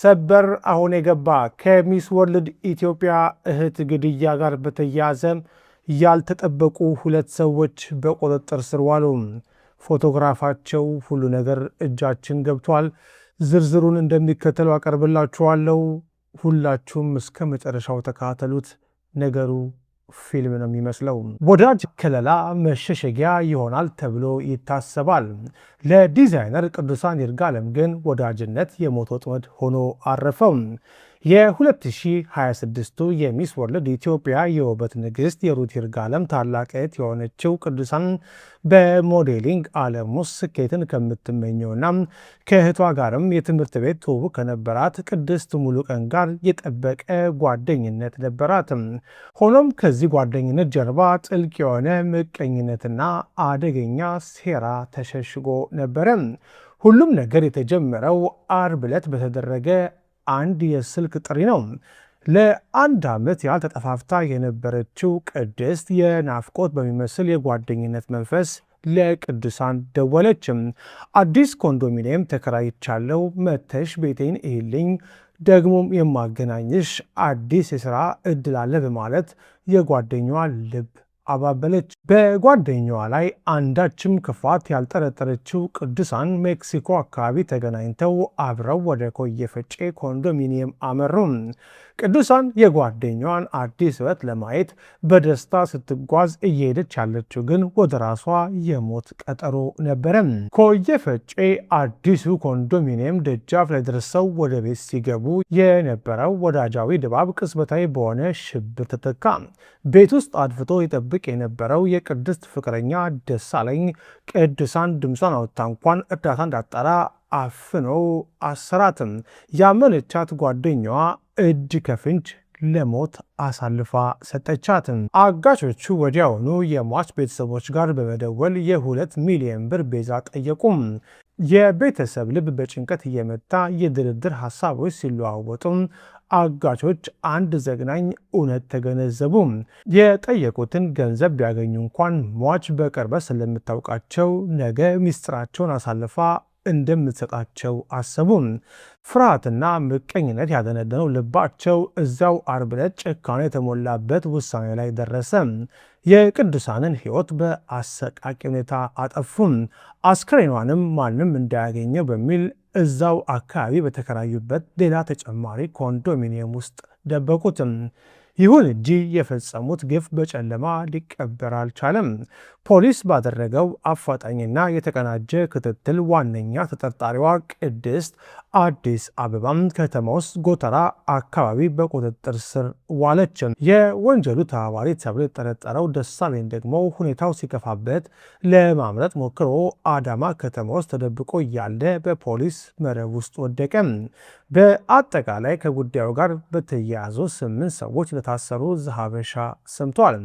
ሰበር አሁን የገባ ከሚስ ወርልድ ኢትዮጵያ እህት ግድያ ጋር በተያያዘ ያልተጠበቁ ሁለት ሰዎች በቁጥጥር ስር ዋሉ። ፎቶግራፋቸው ሁሉ ነገር እጃችን ገብቷል። ዝርዝሩን እንደሚከተለው አቀርብላችኋለሁ። ሁላችሁም እስከ መጨረሻው ተከታተሉት። ነገሩ ፊልም ነው የሚመስለው። ወዳጅ ከለላ መሸሸጊያ ይሆናል ተብሎ ይታሰባል። ለዲዛይነር ቅዱሳን ይርጋለም ግን ወዳጅነት የሞት ወጥመድ ሆኖ አረፈው። የ2026ቱ የሚስ ወርልድ ኢትዮጵያ የውበት ንግሥት የሩት ይርጋለም ታላቅ እህት የሆነችው ቅዱሳን በሞዴሊንግ ዓለም ውስጥ ስኬትን ከምትመኘውና ከእህቷ ጋርም የትምህርት ቤት ትውውቅ ከነበራት ቅድስት ሙሉቀን ጋር የጠበቀ ጓደኝነት ነበራት። ሆኖም ከዚህ ጓደኝነት ጀርባ ጥልቅ የሆነ ምቀኝነትና አደገኛ ሴራ ተሸሽጎ ነበረ። ሁሉም ነገር የተጀመረው ዓርብ ዕለት በተደረገ አንድ የስልክ ጥሪ ነው። ለአንድ ዓመት ያህል ተጠፋፍታ የነበረችው ቅድስት የናፍቆት በሚመስል የጓደኝነት መንፈስ ለቅዱሳን ደወለች። አዲስ ኮንዶሚኒየም ተከራይቻለሁ፣ መተሽ ቤቴን እይልኝ፣ ደግሞም የማገናኝሽ አዲስ የሥራ ዕድል አለ በማለት የጓደኛዋ ልብ አባበለች። በጓደኛዋ ላይ አንዳችም ክፋት ያልጠረጠረችው ቅዱሳን ሜክሲኮ አካባቢ ተገናኝተው አብረው ወደ ኮየ ፈጬ ኮንዶሚኒየም አመሩ። ቅዱሳን የጓደኛዋን አዲስ ሕይወት ለማየት በደስታ ስትጓዝ እየሄደች ያለችው ግን ወደ ራሷ የሞት ቀጠሮ ነበረ። ኮየ ፈጬ አዲሱ ኮንዶሚኒየም ደጃፍ ላይ ደርሰው ወደ ቤት ሲገቡ የነበረው ወዳጃዊ ድባብ ቅጽበታዊ በሆነ ሽብር ተተካ። ቤት ውስጥ አድፍጦ ይጠብቅ የነበረው የቅድስት ፍቅረኛ ደሳለኝ ቅዱሳን ድምጿን አውጥታ እንኳን እርዳታ እንዳጣራ አፍኖ አሰራትም። ያመነቻት ጓደኛዋ እጅ ከፍንጅ ለሞት አሳልፋ ሰጠቻት። አጋቾቹ ወዲያውኑ የሟች ቤተሰቦች ጋር በመደወል የ2 ሚሊዮን ብር ቤዛ ጠየቁም። የቤተሰብ ልብ በጭንቀት እየመታ የድርድር ሀሳቦች ሲለዋወጡ አጋቾች አንድ ዘግናኝ እውነት ተገነዘቡ። የጠየቁትን ገንዘብ ቢያገኙ እንኳን ሟች በቅርበት ስለምታውቃቸው ነገ ሚስጥራቸውን አሳልፋ እንደምትሰጣቸው አሰቡ። ፍርሃትና ምቀኝነት ያደነደነው ልባቸው እዚያው ዓርብ ዕለት ጭካኔ የተሞላበት ውሳኔ ላይ ደረሰ። የቅዱሳንን ሕይወት በአሰቃቂ ሁኔታ አጠፉም። አስክሬኗንም ማንም እንዳያገኘው በሚል እዛው አካባቢ በተከራዩበት ሌላ ተጨማሪ ኮንዶሚኒየም ውስጥ ደበቁትም። ይሁን እንጂ የፈጸሙት ግፍ በጨለማ ሊቀበር አልቻለም። ፖሊስ ባደረገው አፋጣኝና የተቀናጀ ክትትል ዋነኛ ተጠርጣሪዋ ቅድስት አዲስ አበባም ከተማ ውስጥ ጎተራ አካባቢ በቁጥጥር ስር ዋለች። የወንጀሉ ተባባሪ ተብሎ የተጠረጠረው ደሳለኝ ደግሞ ሁኔታው ሲከፋበት ለማምለጥ ሞክሮ አዳማ ከተማ ውስጥ ተደብቆ እያለ በፖሊስ መረብ ውስጥ ወደቀ። በአጠቃላይ ከጉዳዩ ጋር በተያያዙ 8 ሰዎች ለታሰሩ ዘሐበሻ ሰምቷል።